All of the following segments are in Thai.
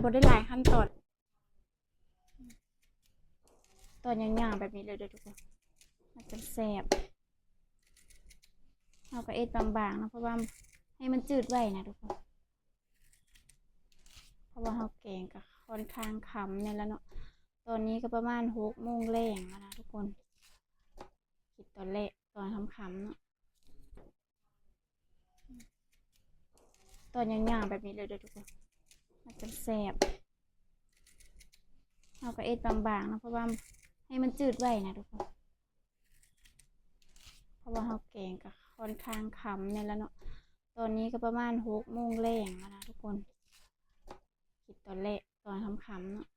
บ่ได้หลายขั้นตอนยาวๆแบบนี้เลยเด้อทุกคนมันจะแซ่บเราก็เอ็ดบางๆนะเพราะว่าให้มันจืดไว้นะทุกคนเพราะว่าเราแกงก็ค่อนข้างค่ำเนี่ยแล้วเนาะตอนนี้ก็ประมาณ6 โมงแรงแล้วนะทุกคนคิดตอนแรกตอนค่ำๆเนาะตอนยาวๆแบบนี้เลยเด้อทุกคนมันจะแซ่บเราก็เอ็ดบางๆนะเพราะว่าให้มันจืดไว้นะทุกคนเพราะว่าเราแกงก็ค่อนข้างค่ำเนี่ยแล้วเนาะตอนนี้ก็ประมาณ6 โมงแรงแล้วนะทุกคนคิดตอนแรกตอนค่ำๆเนาะ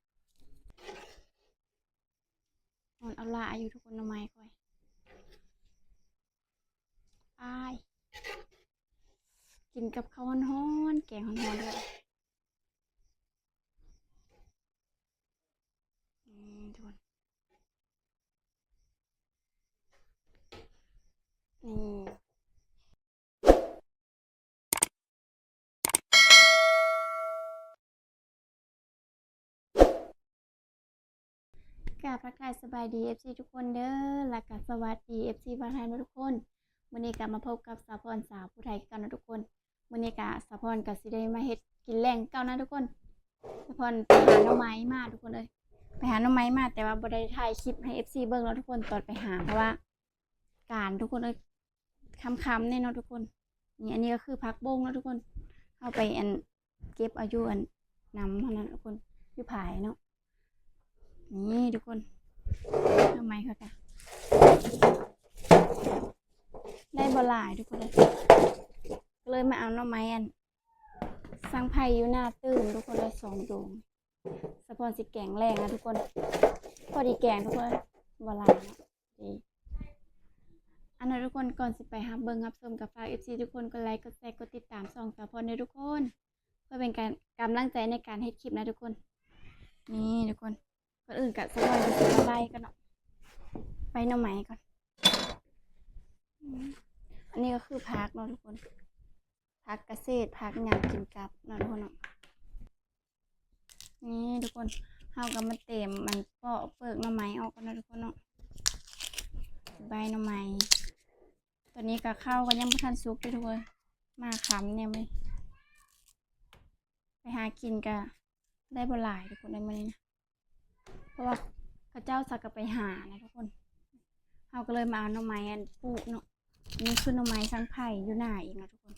มันเอาละอยู่ทุกคนทำไมค่อยอายกินกับข้าวฮ้อนๆแกงฮ้อนๆด้วยทุกคนนี่กราบทักทายสบายดี FC ทุกคนเด้อและก็สวัสดี FC บ้านไทยทุกคนมื้อนี้ก็มาพบกับสาวพรสาวผู้ไทยกันนะทุกคนมื้อนี้ก็สาวพรก็สิได้มาเฮ็ดกินแรงเก่านะทุกคนสาวพรไปหาหน่อไม้มาทุกคนเลยไปหาหน่อไม้มาแต่ว่าบ่ได้ถ่ายคลิปให้ FC เบิ่งแล้วทุกคนตอนไปหาเพราะว่าการทุกคนเลยค่ำๆแน่เนาะทุกคนนี่อันนี้ก็คือผักบงแล้วทุกคนเอาไปเก็บเอาอยู่นำเท่านั้นทุกคนอยู่ผายเนาะนี่ทุกคนทำไมคะค่ะได้บหลายทุกคนเลยมาเอาหน่อไม้สังไผ่อยู่หน้าตื้นทุกคนเลย2 ดวงสะพอนสิแกงแรงนะทุกคนพอดีแกงทุกคนบหลายนะดีอันนั้นทุกคนก่อนสิไปฮับเบิ้งฮับชมกับฝาก FC ทุกคนกดไลค์กดแชร์กดติดตามส่องสะพอนในทุกคนเพื่อเป็นการกำลังใจในการให้คลิปนะทุกคนนี่ทุกคนก่อนอื่นกับสะพอนจะซื้ออะไรกันเนาะไปหน่อไม้ก่อนอันนี้ก็คือพักเนาะทุกคนพักเกษตรพักหยางกินกับเนาะทุกคนเนาะนี่ทุกคนเฮาก็มาเต็มมันปอกเปลือกหน่อไม้ออกกันนะทุกคนเนาะใบหน่อไม้ตอนนี้ก็ข้าวก็ยังไม่ทันสุกเลยทุกคนมาขำเนี่ยไม่ไปหากินก็ได้บ่หลายทุกคนได้มาเลยนะเพราะว่าข้าเจ้าสักก็ไปหานะทุกคนเฮาก็เลยมาเอาหน่อไม้ปลูกเนาะนี่คือหน่อไม้สังไผ่อยู่หน้าอีกนะทุกคน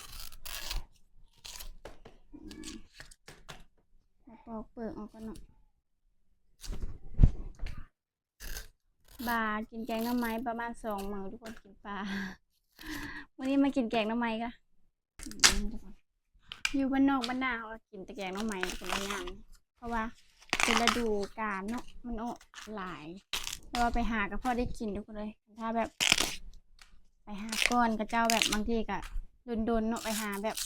ปอกเปลือกออกกันเนาะบากินแกงหน่อไม้ประมาณ2 มื้อทุกคนกินปลาวันนี้มากินแกงหน่อไม้ก็อยู่บ้านนอกบ้านนาเขากินแต่แกงหน่อไม้เป็นบางอย่างเพราะว่าเป็นฤดูกาลเนาะมันออกหลายแล้วว่าไปหาก็พอได้กินทุกคนเลยถ้าแบบไปหาก้อนกับเจ้าแบบบางทีก็โดนเนาะไปหาแบบ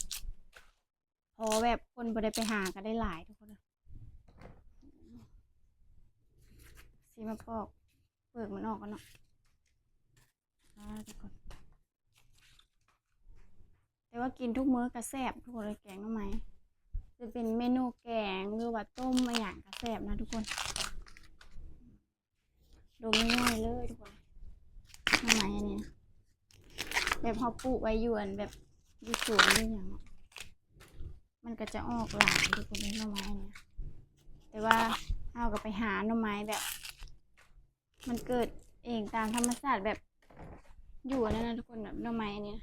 พอแบบคนบ่ได้ไปหาก็ได้หลายทุกคนเลยสีมาปอกเปลือกมันออกกันเนาะทุกคนแต่ว่ากินทุกมื้อกระแซบทุกคนเลยแกงหน่อไม้จะเป็นเมนูแกงหรือว่าต้มอะไรอย่างกระแซบนะทุกคนดูง่ายๆเลยทุกคนหน่อไม้อันนี้แบบเขาปลูกไว้อยู่แบบอยู่สวนด้วยอย่างมันก็จะออกหลายทุกคนหน่อไม้เนี่ยแต่ว่าเอาก็ไปหาหน่อไม้แบบ มันเกิดเองตามธรรมชาติแบบอยู่นั่นนะทุกคนแบบหน่อไม้เนี่ย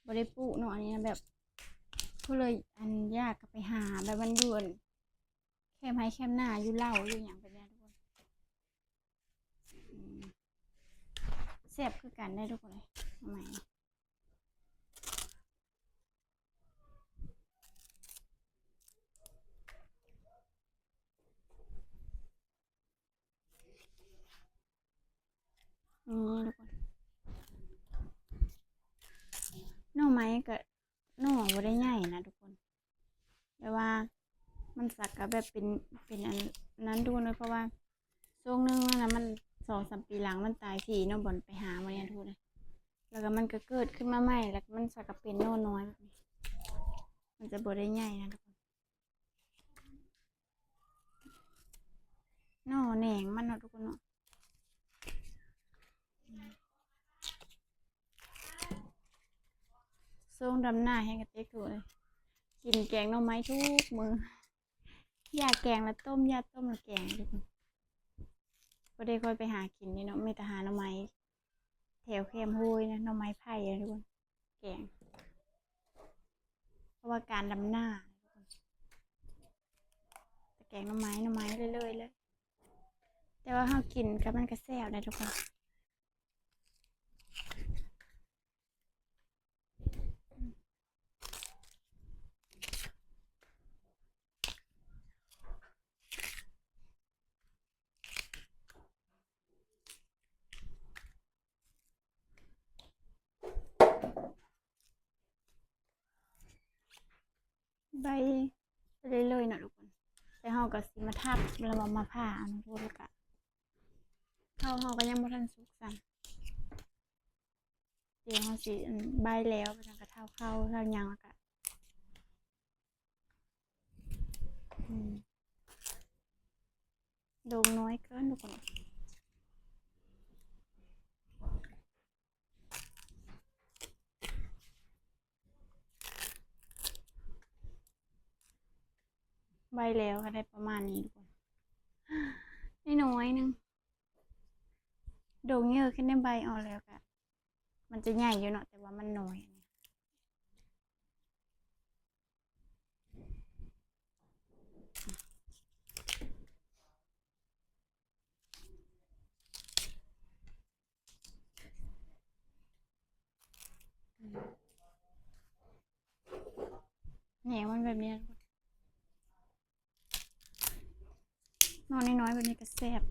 บริปลูกเนาะอันนี้นะแบบก็เลยยากกับไปหาแบบมันด่วนแค่ไม้แค่หน้าอยู่เล่าอยู่อย่างแบบนี้ทุกคนแซ่บคือกันได้ทุกคนเลยหน่อไม้ทุกคนหน่อไม้ก็หน่อบ่ได้ใหญ่นะทุกคนแต่ว่ามันสักกับแบบเป็นอันนั้นทุกคนเลยเพราะว่าช่วงนึงนะมัน2-3 ปีหลังมันตายทีเนาะบ่อนไปหามาเนี่ยทุกคนเลยแล้วก็มันก็เกิดขึ้นมาใหม่แล้วมันสักกับเป็นโน่น้อยแบบนี้มันจะบ่ได้ใหญ่นะทุกคน หน่อแหนงมันเนาะทุกคนเนาะส่งดำหน้าให้กระเต็กถูกเลยกินแกงหน่อไม้ทุกมื้ออยากแกงแล้วต้มอยากต้มแล้วแกงทุกคนก็ได้ค่อยไปหากินนี่เนาะมีแต่หาหน่อไม้แถวแคมห้วยนะหน่อไม้ไผ่ทุกคนแกงเพราะว่าการดำหน้าแต่แกงหน่อไม้เรื่อยๆเลยแต่ว่าเขากินกับมันก็แซ่บนะทุกคนใบเรื่อยๆนะทุกคนแต่เขาก็สิมาทับแล้วมาผ่าทุกคนแล้วก็เขาก็ยังบ่ทันสุกสั่นเดี๋ยวเขาสิใบแล้วมันก็เท่าเข้าเท่ายังแล้วก็ดงน้อยเกินทุกคนใบแล้วก็ได้ประมาณนี้ทุกคนน้อยนึงดงเยอะขึ้นได้ใบออกแล้วก็มันจะใหญ่อยู่เนาะแต่ว่ามันน้อยแหนมันแบบนี้นอนน้อยๆแบบนี้ก็แซ่บ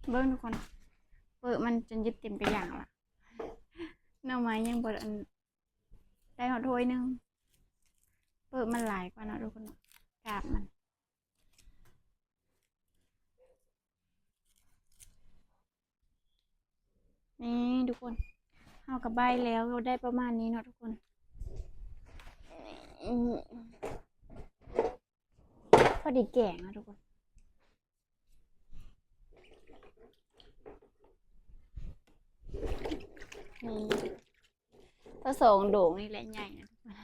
เบิ้งทุกคนเปิดมันจนยึดเต็มไปอย่างละหน่อไม้ยังเปิดอันได้หอถ้วยนึงเปิดมันหลายกว่าเนาะทุกคนกาบมันนี่ทุกคนเอากับใบแล้วเราได้ประมาณนี้เนาะทุกคนพอดีแกงนะทุกคนนี่ผสมโด่งนี่แหละใหญ่นะทุกคน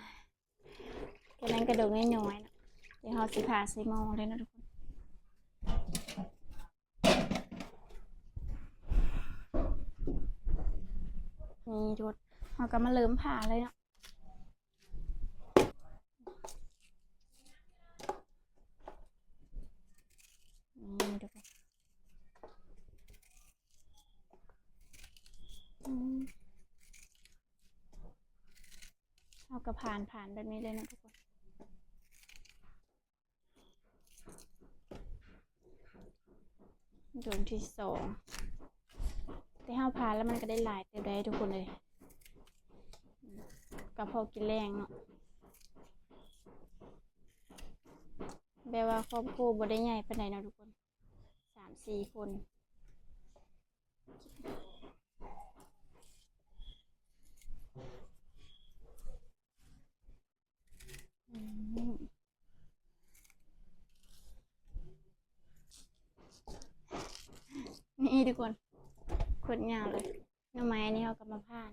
แค่นั้นกระโดงน้อยๆนะเดี๋ยวเราสิผ่าใส่หม้อเลยนะทุกคนนี่ทุกคนเราก็มาเริ่มผ่าเลยเนาะนี่ทุกคนเอากระผ่านแบบนี้เลยนะทุกคนโดนที่สองแต่ห้าผ่านแล้วมันก็ได้หลายเติมได้ทุกคนเลยกระเพาะกินแรงเนาะแบบว่าครอบครัวบ่ได้ใหญ่ปานใดเนาะทุกคน3-4 คนนี่ทุกคนขวดยาวเลยหน่อไม้อันนี้เอากลับมาผ่าน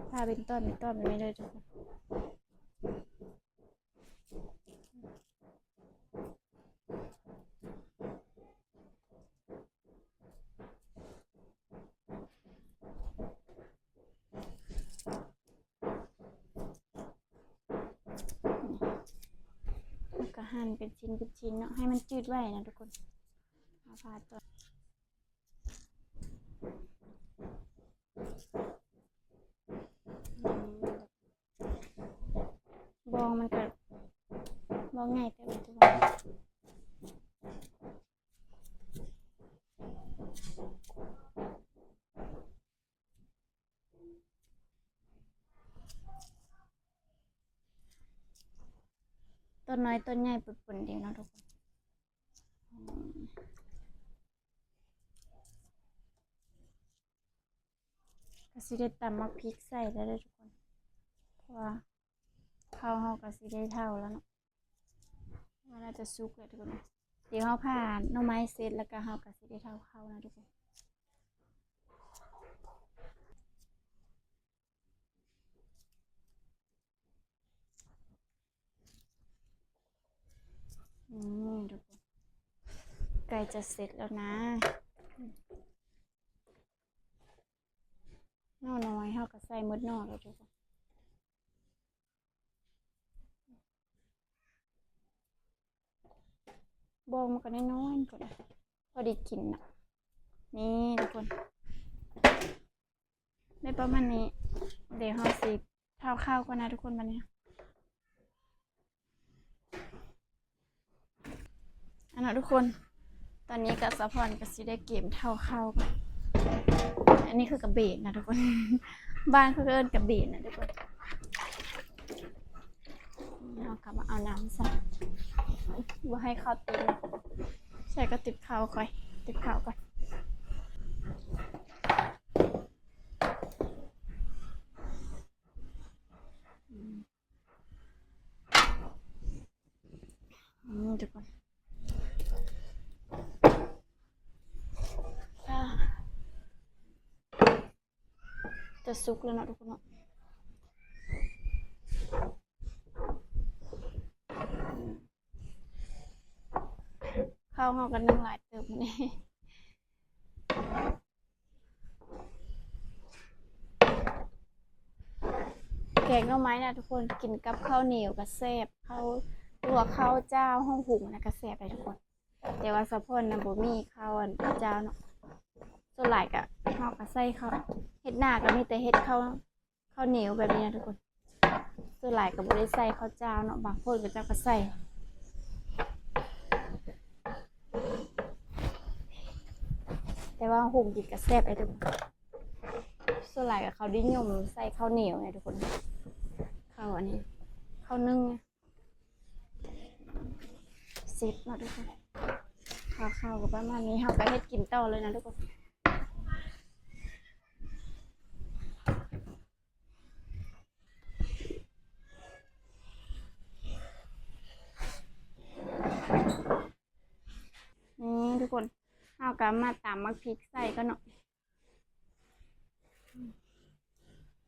ผ่าเป็นต้นแบบนี้เลยทุกคนแล้วก็หั่นเป็นชิ้นเนาะให้มันจืดไว้นะทุกคนเอาผ่าต้นบองมันก็บองง่ายแต่ว่าทุกคน นน้อยต้นใหญ่ปุ่นๆเดียวเนาะทุกคนก็สิได้ตำมาพริกใส่แล้วเด้อทุกคนเพราะว่าข้าวเฮาก็สิได้เท่าแล้วเนาะว่าน่าจะสุกแล้วทุกคนเดี๋ยวเฮาผ่านหน่อไม้เสร็จแล้วก็เฮาก็สิได้เท่าข้าวนะทุกคนทุกคนใกล้จะเสร็จแล้วนะหน่อน้อยเฮาก็ใส่หมดหน่อแล้วทุกคนบองมันก็น้อยๆก็ได้พอได้กินน่ะนี่ทุกคนได้ประมาณนี้เดี๋ยวเฮาสิเท่าข้าวก่อนนะทุกคนบัดนี้อันนั้นทุกคนตอนนี้กับสะพอนก็สิได้เกมเท่าข้าวก่อนอันนี้คือกระเบนนะทุกคน บ้านเขาเอิ้นกระเบนนะทุกคนเอากลับมาเอาน้ำใส่ว่าให้ข้าวเต็มใส่ก็ติดข้าวค่อยติดข้าวก่อนทุกคนจะสุกแล้วเนาะทุกคนเนาะข้าวเฮากันนึ่งหลายเติมนี่แกงหน่อไม้นะทุกคนกินกับข้าวเหนียวกับแซ่บข้าวตัวข้าวเจ้าห้องหุงนะก็แซ่บเลยทุกคนแต่ว่าสะพอนนะบ่มีข้าวเจ้าเนาะส่วนหลายก็เฮาก็ใส่ข้าวเฮ็ดหน้าก็มีแต่เฮ็ดข้าวเหนียวแบบนี้นะทุกคนส่วนหลายก็บ่ได้ใส่ข้าวเจ้าเนาะบางคนก็เจ้าก็ใส่แต่ว่าหุงกินก็แซ่บเลยทุกคนส่วนหลายก็เขานิยมใส่ข้าวเหนียวไงทุกคนข้าวอันนี้ข้าวนึ่งเสร็จเนาะทุกคนข้าวกับประมาณนี้เฮาก็เฮ็ดกินต่อเลยนะทุกคนทุกคนเฮาก็มาตำมักพริกใส่ก็เนาะ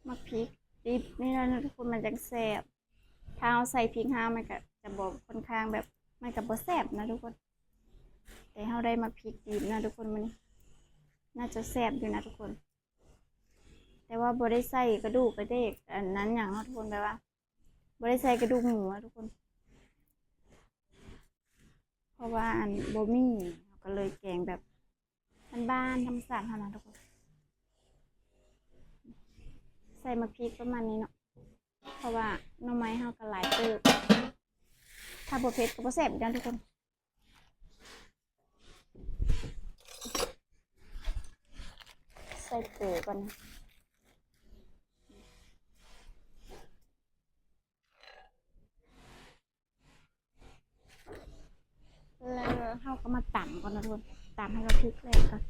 มักพริกดิบนี่นะทุกคนมันจะแซ่บถ้าเอาใส่พริกห้ามันก็จะบอกค่อนข้างแบบมันก็บ่แซ่บนะทุกคนแต่เฮาได้มักพริกดิบนะทุกคนมันน่าจะแซ่บอยู่นะทุกคนแต่ว่าบ่ได้ใส่กระดูกกระเดกอันนั้นอย่างทุกคนแบบว่าบ่ได้ใส่กระดูกหมูนะทุกคนเพราะว่าอันบ่มีก็เลยแกงแบบบ้านๆธรรมชาติเท่านั้นทุกคนใส่มะพริกประมาณนี้เนาะเพราะว่าหน่อไม้เฮาก็หลายเติบถ้าบ่เผ็ดก็บ่แซ่บกันทุกคนใส่เกลือก่อนแล้วเฮาก็มาตำก่อนนะทุกคนตำให้เราพริกแรกก่อน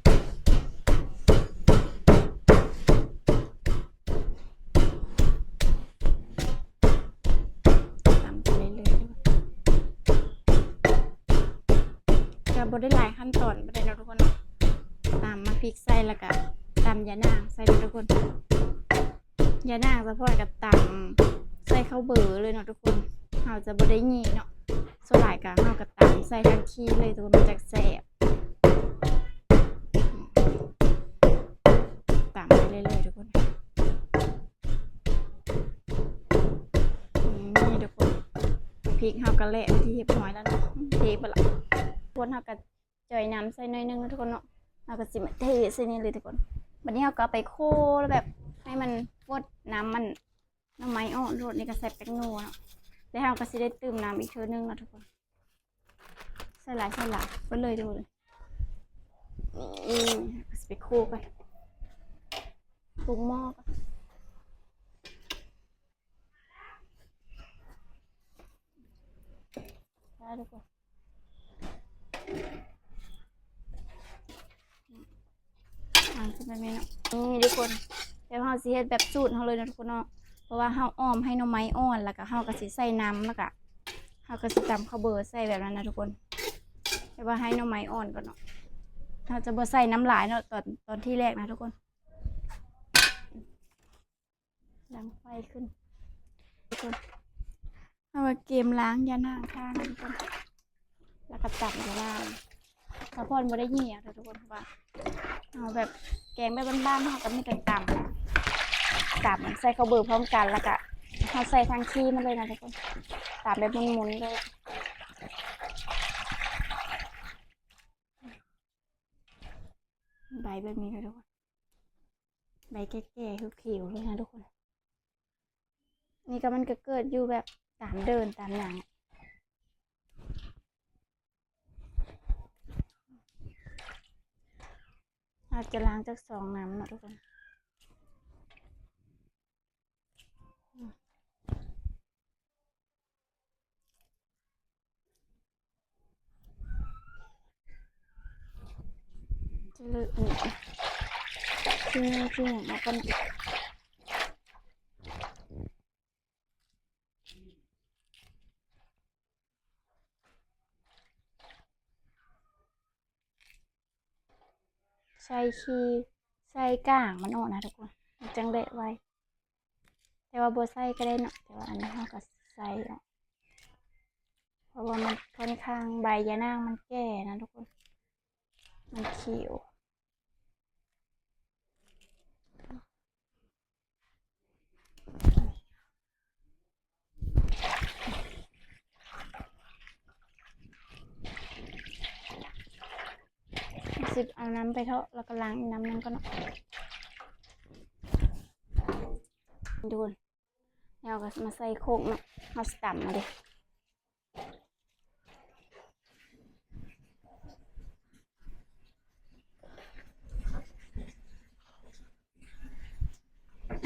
บ่ได้หลายขั้นตอนบ่ได้แล้วทุกคนตำมาพริกใส่แล้วก็ตำยะนางใส่ทุกคนยะนางสะพอนกับตำใส่ข้าวเบอร์เลยเนาะทุกคนเฮาจะบ่ได้หยีเนาะส่วนหลายก็เฮาก็ตำใส่ทั้งขี้เลยทุกคนมันจะแซ่บตำไปเรื่อยๆทุกคนนี่ทุกคนพริกเฮาก็แล่ที่เรียบร้อยแล้วเนาะเทไปละคนเฮาก็จ่อยน้ำใส่หน่อยนึงนะทุกคนเนาะเฮาก็สิมาเทใส่นี่เลยทุกคนบัดนี้เฮาก็ไปโคแล้วแบบให้มันฟดน้ำมันน้ำไม้อ้อรสนี่ก็ใส่แป้งนัวเนาะแล้วเฮาก็สิได้ตื่มน้ำอีกเทื่อนึงนะทุกคนใส่หลายไปเลยทุกคนสิไปโคไปปรุงหม้อก่อน ได้ทุกคนขึ้นไปไหมเนาะนี่ทุกคนเดี๋ยวเราสิเฮ็ดแบบสูตรเราเลยนะทุกคนเนาะเพราะว่าเราอ้อมให้หน่อไม้อ่อนแล้วก็เราก็สิใส่น้ำแล้วก็เราก็สิตำข้าวเบอร์ใส่แบบนั้นนะทุกคนแต่ว่าให้หน่อไม้อ่อนก่อนเนาะเราจะบ่ใส่น้ำหลายเนาะตอนที่แรกนะทุกคนดังไฟขึ้นทุกคนเอาเกมล้างยาหน้าข้างทุกคนแล้วก็ตัดยาล่างสะพอนบ่ได้ยี่อ่ะทุกคนเพราะว่าเอาแบบแกงแบบบ้านๆเขาก็มีแต่ตำใส่ข้าวเบอร์พร้อมกันแล้วก็เขาใส่ทางขี้มาเลยนะทุกคนตำแบบหมุนๆเลยใบแบบนี้เลยทุกคนใบแก่ๆเขียวๆเลยนะทุกคนนี่ก็มันก็เกิดอยู่แบบตามเดินตามอย่างอาจจะล้างจาก2 น้ำนะทุกคนจะเลือกนี่ที่อย่างนี้ก็ใส่ขี้ใส่ก้างมันออกนะทุกคนมันจังเละไว้แต่ว่าบัวใส่ก็ได้เนาะแต่ว่าอันนี้เราก็ใส่เนาะเพราะว่ามันค่อนข้างใบยะนางมันแก่นะทุกคนมันเขียวสิบเอาน้ำไปเทาะแล้วก็ล้างน้ำนั้นก็เนาะดูเราก็มาใส่โคกเนาะเอาสตัมมาดิ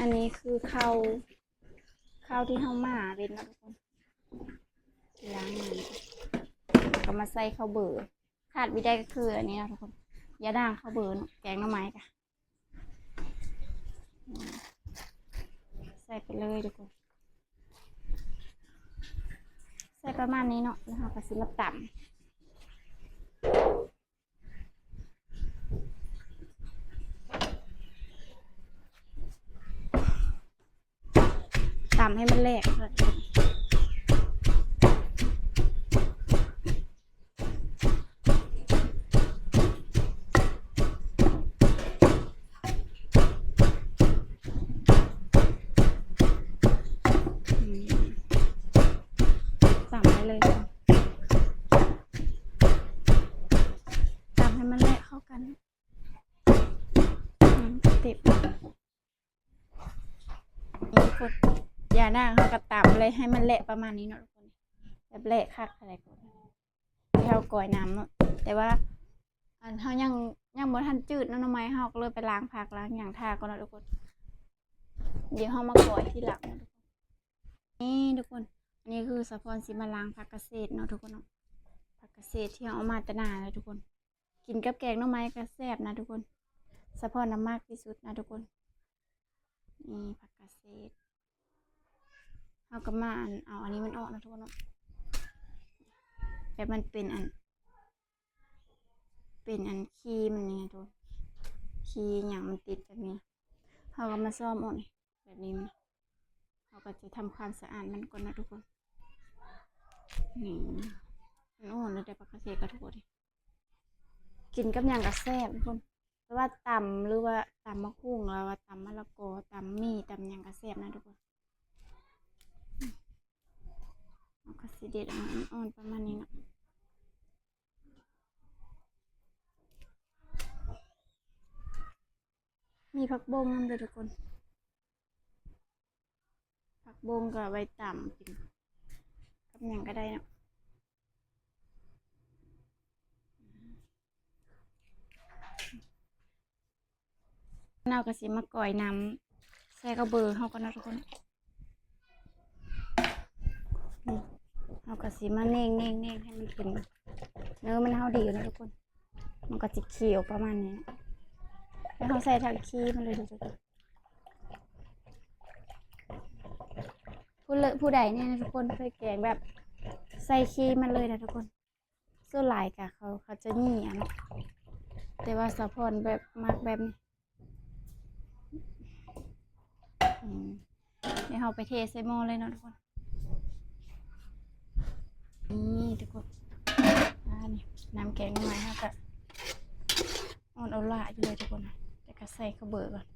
อันนี้คือข้าวที่เฮามาเป็นนะทุกคนล้างมันก็มาใส่ข้าวเบอร์ขาดไม่ได้ก็คืออันนี้นะทุกคนยาด่างข้าวเบอร์เนาะแกงหน่อไม้ค่ะใส่ไปเลยทุกคนใส่ประมาณนี้เนาะแล้วเราก็สิมาตำให้มันแหลกเลยตำไปเลยตำให้มันแหลกเข้ากันติดทุกคนยาด่างเขาก็ตำเลยให้มันแหลกประมาณนี้เนาะทุกคนแบบแหลกคักอะไรก่อนที่เราก่อยน้ำเนาะแต่ว่าอันเขายังบ่ทันจืดเนาะหน่อไม้เขาก็เลยไปล้างผักล้างอย่างทาก่อนนะทุกคนเดี๋ยวเขามาก่อยที่หลังนะทุกคนนี่ทุกคนอันนี้คือสะพอนสิมาล้างผักเกษตรเนาะทุกคนเนาะผักเกษตรที่เอามาตนาแล้วทุกคนกินกับแกงหน่อไม้ก็แซ่บนะทุกคนสะพอนน้ำมากที่สุดนะทุกคนนี่ผักเกษตรเขาก็มาเอาอันนี้มันออกนะทุกคนเนาะแบบมันเป็นขี้มันนี่ทุกขี้อย่างมันติดแบบนี้เขาก็มาซ่อมออกแบบนี้มันเขาก็จะทำความสะอาดมันก่อนนะทุกคนนี่มันอ่อนเลยแต่ผักเกษตรก็ทุกคนกินกับอย่างกับแซ่บทุกคนแต่ว่าตำหรือว่าตำมะคุ้งหรือว่าตำมะละกอตำมี่ตำอย่างกับแซ่บนะทุกคนเอากระสีเด็ดอ่อนประมาณนี้เนาะมีผักบงด้วยทุกคนผักบงกับใบตำกินกับอย่างก็ได้เนาะเราก็สิมาก่อยน้ำใส่กระเบือเขาก็นะทุกคน เอากระสีมาเน่งให้มันเป็นเนื้อมันเท่าดีนะทุกคนมันก็จะเขียวประมาณนี้แล้วเขาใส่ทางขี้มันเลยทุกคนผู้ใดเนี่ยนะทุกคนเคยแกงแบบใส่ขี้มันเลยนะทุกคนส่วนหลายกะเขาจะนี่อ่ะเนาะแต่ว่าสะพอนแบบมากแบบนี้เดี๋ยวเราไปเทใส่หม้อเลยเนาะทุกคนนี่ทุกคนนี่น้ำแกงใหม่ฮะกะอ่อนเอาละอยู่เลยทุกคนแต่ก็ใส่ข้าวเบอร์ก่อน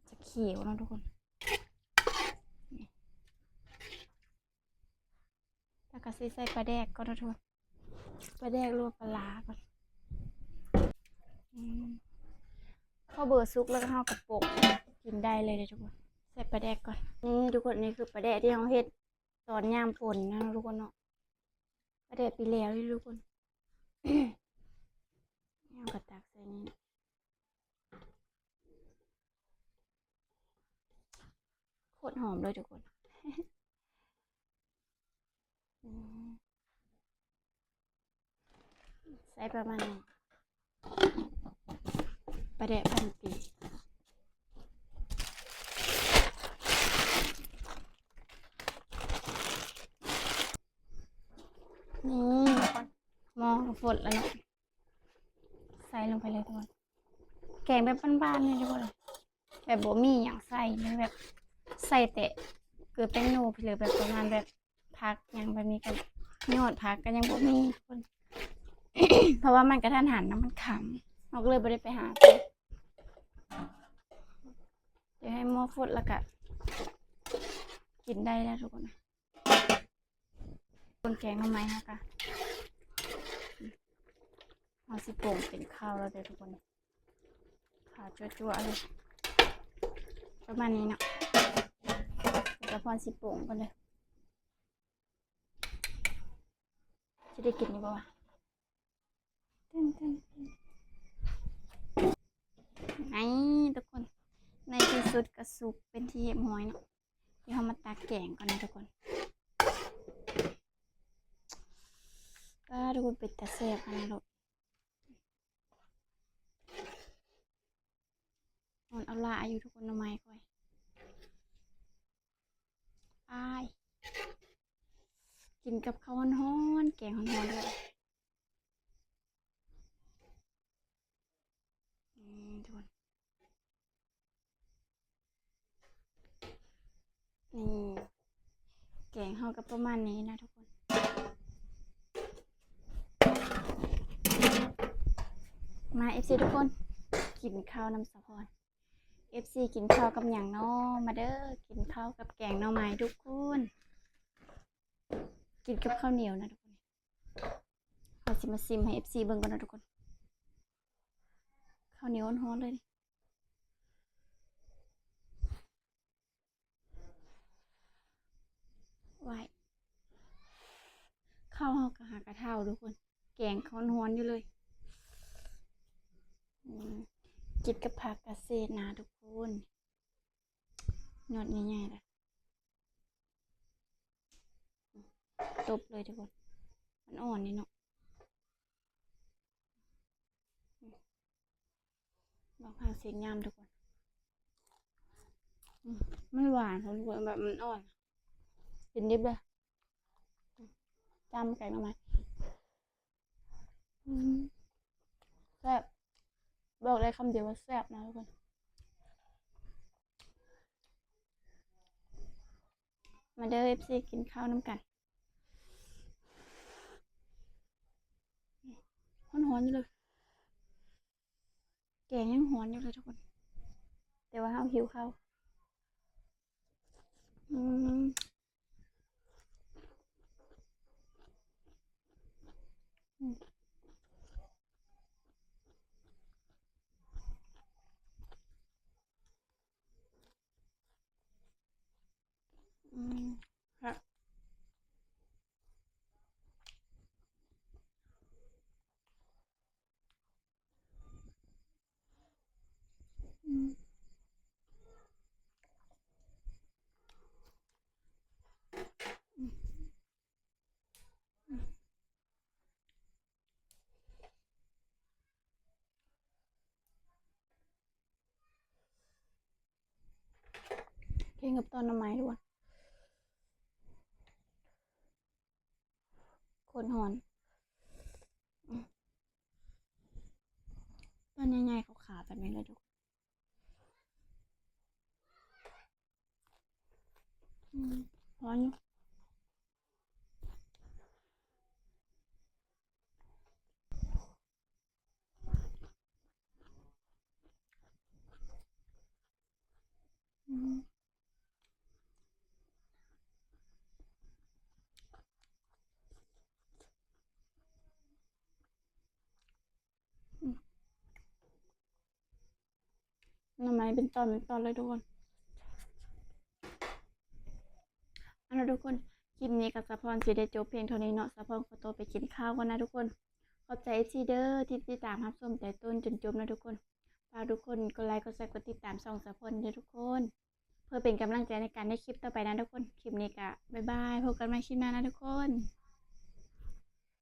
จะเขียวเนาะทุกคนแล้วก็ใส่ปลาแดกก่อนนะทุกคนปลาแดกรวมปลาร้าก่อนข้าวเบอร์ซุกแล้วก็ข้าวกระปุกกินได้เลยทุกคนใส่ปลาแดกก่อนนี่ทุกคนนี่คือปลาแดกที่เราเฮ็ดตอนยามฝนนะทุกคนเนาะปลาแดกปีแล้วทุกคนเอากระตักใส่นี่โคตรหอมเลยทุกคนใส่ประมาณนี้ปลาแดกพันปีนี่มองฝนแล้วเนาะใส่ลงไปเลยทุกคนแกงแบบบ้านๆเลยทุกคนแบบบ่มีอย่างใส่เลยแบบใส่แต่เกลือแป้งโนไปเลยแบบประมาณแบบพักอย่างแบบนี้กันยอดพักก็ยังบ่มีทุกคน เพราะว่ามันกระทันหันนะมันขำเราก็เลยไม่ได้ไปหาเดี๋ยวให้หม้อฟดแล้วก็กินได้แล้วทุกคนคนแกงทำไมฮะกะเอาสิโป่งเป็นข้าวแล้วเดี๋ยวทุกคนข้าวจั่วๆเลยประมาณนี้เนาะจะพอสิโป่งกันเลยจะได้กินนี่ป่าวไอ้ทุกคนในที่สุดกระสุกเป็นที่เห็บหอยเนาะที่เขามาตากแกงก่อนนะทุกคนทุกคนเป็นตาแซ่บนะลูกมันเอาละอยู่ทุกคนทำไมก่อยอ้ายกินกับข้าวฮ้อนๆแกงฮ้อนๆด้วยทุกคนนี่แกงเฮากับประมาณนี้นะทุกคนมา FC ทุกคนกินข้าวน้ำสะพอน FC กินข้าวกับหยังเนาะมาเด้อกินข้าวกับแกงหน่อไม้ทุกคนกินกับข้าวเหนียวนะทุกคนเราจะมาซิมให้ FC เบิ่งกันนะทุกคนข้าวเหนียวร้อนๆเลยไว้ข้าวเฮากะหากระเท่าทุกคนแกงข้าวร้อนอยู่เลยกินกับผักกระเศษนะทุกคนยอดใหญ่ๆเลยตบเลยทุกคนมันอ่อนนี่เนาะบางครั้งเสียงยามทุกคนไม่หวานทุกคนแบบมันอ่อนกินดิบเลยจำไก่มาไหมแซ่บบอกได้คำเดียวว่าแซ่บนะทุกคนมาเด้อ FC กินข้าวน้ำกันร้อนๆอยู่เลยแกงยังร้อนอยู่เลยทุกคนแต่ว่าเราหิวข้าวครับ เข่งกับตอนน้ำไม้ด้วยคนหอนตอนใหญ่ๆขาวๆแบบนี้เลยทุกร้อนอยู่น้ำไม้เป็นตอนเลยทุกคนเอาล่ะทุกคนคลิปนี้กับสะพรสิได้จบเพียงเท่านี้เนาะสะพรขอตัวไปกินข้าวก่อนนะทุกคนขอบใจซีเดอร์ที่ติดตามรับชมแต่ต้นจนจบนะทุกคนฝากทุกคนกดไลค์กดแชร์กดติดตามช่องสะพรด้วยทุกคนเพื่อเป็นกำลังใจในการได้คลิปต่อไปนะทุกคนคลิปนี้ก็บ๊ายบายพบกันใหม่คลิปหน้านะทุกคน